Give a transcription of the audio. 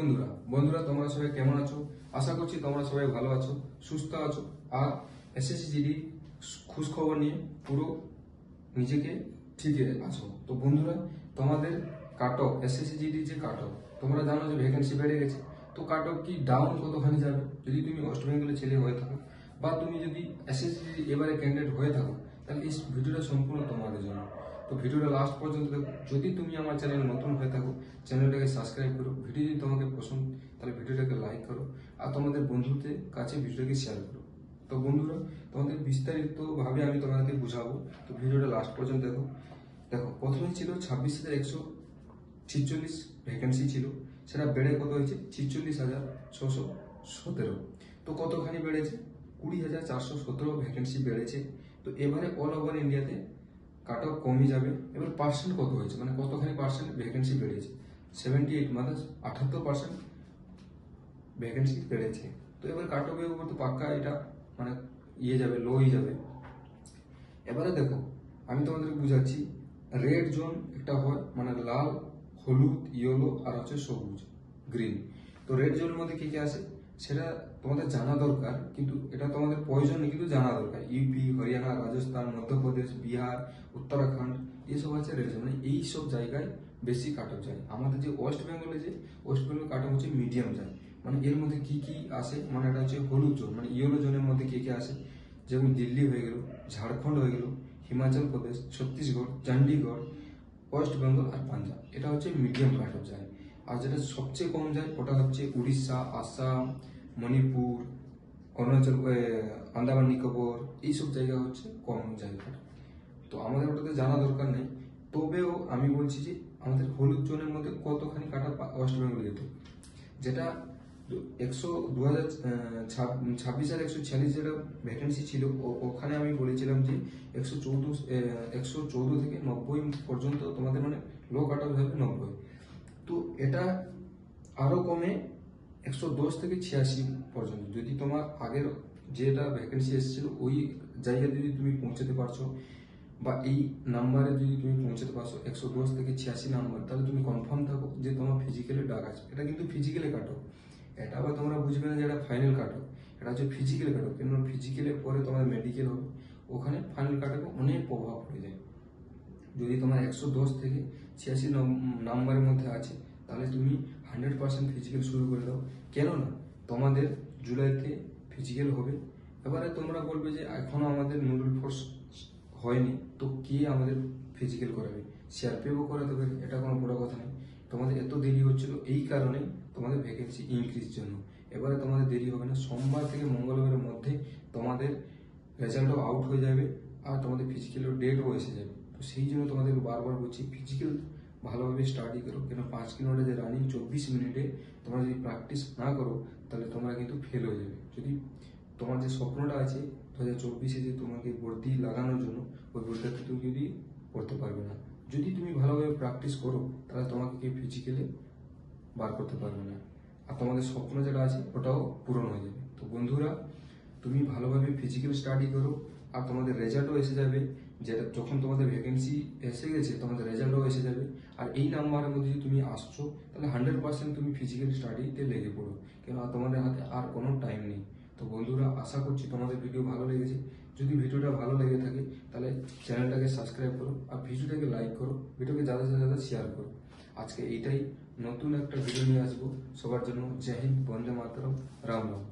বন্ধুরা বন্ধুরা তোমরা সবাই কেমন আছো? আশা করছি তোমরা সবাই ভালো আছো, সুস্থ আছো আর এসএসসি জিডি খোঁজ খবর নিয়ে পুরো নিজেকে ঠিক আছো। তো বন্ধুরা তোমাদের কাট অফ এসএসসি জিডি যে কাট অফ তোমরা জানো যে ভ্যাকেন্সি বেড়ে গেছে। তো কাট অফ কি ডাউন কতখানি যাবে যদি তুমি ওয়েস্ট বেঙ্গলের ছেলে হয়ে থাকো বা তুমি যদি এসএসসি জিডি এবারে ক্যান্ডিডেট হয়ে থাকো, তাহলে এই ভিডিওটা সম্পূর্ণ তোমাদের জন্য। তো ভিডিওটা লাস্ট পর্যন্ত দেখো। যদি তুমি আমার চ্যানেলে নতুন হয়ে থাকো, চ্যানেলটাকে সাবস্ক্রাইব করো। ভিডিও যদি তোমাকে পছন্দ তাহলে ভিডিওটাকে লাইক করো আর তোমাদের বন্ধুদের কাছে ভিডিওটাকে শেয়ার করো। তো বন্ধুরা তোমাদের বিস্তারিতভাবে আমি তোমাদেরকে বুঝাবো, তো ভিডিওটা লাস্ট পর্যন্ত দেখো। দেখো প্রথমে ছিল 26,146 ভ্যাকেন্সি ছিল, সেটা বেড়ে কত হয়েছে 46,617। তো কতখানি বেড়েছে 20,417 ভ্যাকেন্সি বেড়েছে। তো এবারে অল ওভার ইন্ডিয়াতে কাট অফ কমে যাবে। এবার পার্সেন্ট কত হয়েছে, মানে কতখানি পার্সেন্ট ভ্যাকেন্সি বেড়েছে 78, মানে 78% ভ্যাকেন্সি বেড়েছে। তো এবার কাট অফের উপর তো পাক্কা এটা মানে যাবে, লো হয়ে যাবে। এবারে দেখো আমি তোমাদেরকে বুঝাচ্ছি। রেড জোন একটা হয়, মানে লাল, হলুদ, ইয়েলো আর হচ্ছে সবুজ, গ্রিন। তো রেড জোনের মধ্যে কি কি আসে সেটা তোমাদের জানা দরকার, কিন্তু এটা তোমাদের প্রয়োজন নেই, কিন্তু জানা দরকার। ইউপি, হরিয়ানা, রাজস্থান, মধ্যপ্রদেশ, বিহার, উত্তরাখণ্ড এইসব আছে রেড জোন, মানে এইসব জায়গায় বেশি কাট অফ যায়। আমাদের যে ওয়েস্ট বেঙ্গলে যে ওয়েস্ট বেঙ্গল কাট অফ হচ্ছে মিডিয়াম যায়। মানে এর মধ্যে কি কি আসে, মানে এটা হচ্ছে হলুদ জোন, মানে ইয়েলো জোনের মধ্যে কি কি আসে, যেমন দিল্লি হয়ে গেল, ঝাড়খণ্ড হয়ে গেল, হিমাচল প্রদেশ, ছত্তিশগড়, চণ্ডীগড়, ওয়েস্ট বেঙ্গল আর পাঞ্জাব। এটা হচ্ছে মিডিয়াম কাট অফ যায়। আর যেটা সবচেয়ে কম যায় ওটা হচ্ছে উড়িষ্যা, আসাম, মণিপুর, অরুণাচল, আন্দামান নিকোবর, এইসব জায়গা হচ্ছে কম জায়গা। তো আমাদের ওটাতে জানা দরকার নেই। তবেও আমি বলছি যে আমাদের হলুদ জোনের মধ্যে কতখানি কাটা ওয়েস্ট বেঙ্গল যেত, যেটা 26,146 যেটা ভ্যাকেন্সি ছিল, ওখানে আমি বলেছিলাম যে 114 থেকে 90 পর্যন্ত তোমাদের মানে লো কাট অফ হবে 90। তো এটা আরো কমে 110 থেকে 86 পর্যন্ত। যদি তোমার আগের যেটা ভ্যাকেন্সি এসেছিল ওই জায়গায় যদি তুমি পৌঁছাতে পারছো বা এই নাম্বারে যদি তুমি পৌঁছাতে পারছো 110 থেকে 86 নাম্বার, তাহলে তুমি কনফার্ম থাকো যে তোমার ফিজিক্যালি ডাক আছে। এটা কিন্তু ফিজিক্যালি কাটো, এটা আবার তোমরা বুঝবে না যে এটা ফাইনাল কাটো, এটা হচ্ছে ফিজিক্যালি কাটো। কেন ফিজিক্যালের পরে তোমার মেডিকেল হবে, ওখানে ফাইনাল কাটাকে অনেক প্রভাব পড়ে যায়। যদি তোমার 110 থেকে 86 নাম্বারের মধ্যে আছে, তাহলে তুমি 100% ফিজিক্যাল শুরু করে দাও। কেননা তোমাদের জুলাইতে ফিজিক্যাল হবে। এবারে তোমরা বলবে যে এখনো আমাদের নুডল ফোর্স হয়নি, তো কে আমাদের ফিজিক্যাল করাবে? সিআরপিএফও করাতে পারে, এটা কোনো বড় কথা নেই। তোমাদের এত দেরি হচ্ছিল এই কারণে তোমাদের ভ্যাকেন্সি ইনক্রিজ জন্য। এবারে তোমাদের দেরি হবে না, সোমবার থেকে মঙ্গলবারের মধ্যে তোমাদের রেজাল্টও আউট হয়ে যাবে আর তোমাদের ফিজিক্যালের ডেটও এসে যাবে। তো সেই জন্য তোমাদেরকে বারবার বলছি ফিজিক্যাল ভালোভাবে স্টাডি করো। কেন 5 কিলোমিটার যে রানিং 24 মিনিটে তোমরা যদি প্র্যাকটিস না করো, তাহলে তোমরা কিন্তু ফেল হয়ে যাবে। যদি তোমার যে স্বপ্নটা আছে 2024-এ যে তোমাকে ভর্তি লাগানোর জন্য, ওই ভর্তিতে তুমি যদি করতে পারবে না। যদি তুমি ভালোভাবে প্র্যাকটিস করো, তাহলে তোমাকে কেউ ফিজিক্যালি বার করতে পারবে না, আর তোমাদের স্বপ্ন যেটা আছে ওটাও পূরণ হয়ে যাবে। তো বন্ধুরা তুমি ভালোভাবে ফিজিক্যাল স্টাডি করো আর তোমাদের রেজাল্টও এসে যাবে। যেটা যখন তোমাদের ভ্যাকেন্সি এসে গেছে তোমাদের রেজাল্টও এসে যাবে। আর এই নাম্বারের মধ্যে যদি তুমি আসছো, তাহলে 100% তুমি ফিজিক্যাল স্টাডিতে লেগে পড়ো, কেন তোমাদের হাতে আর কোনো টাইম নেই। তো বন্ধুরা আশা করছি তোমাদের ভিডিও ভালো লেগেছে। যদি ভিডিওটা ভালো লেগে থাকে তাহলে চ্যানেলটাকে সাবস্ক্রাইব করো আর ভিডিওটাকে লাইক করো, ভিডিওকে যাদের যাদের শেয়ার করো। আজকে এইটাই, নতুন একটা ভিডিও নিয়ে আসবো সবার জন্য। জয় হিন্দ, বন্দে মাতরম, রাম রাম।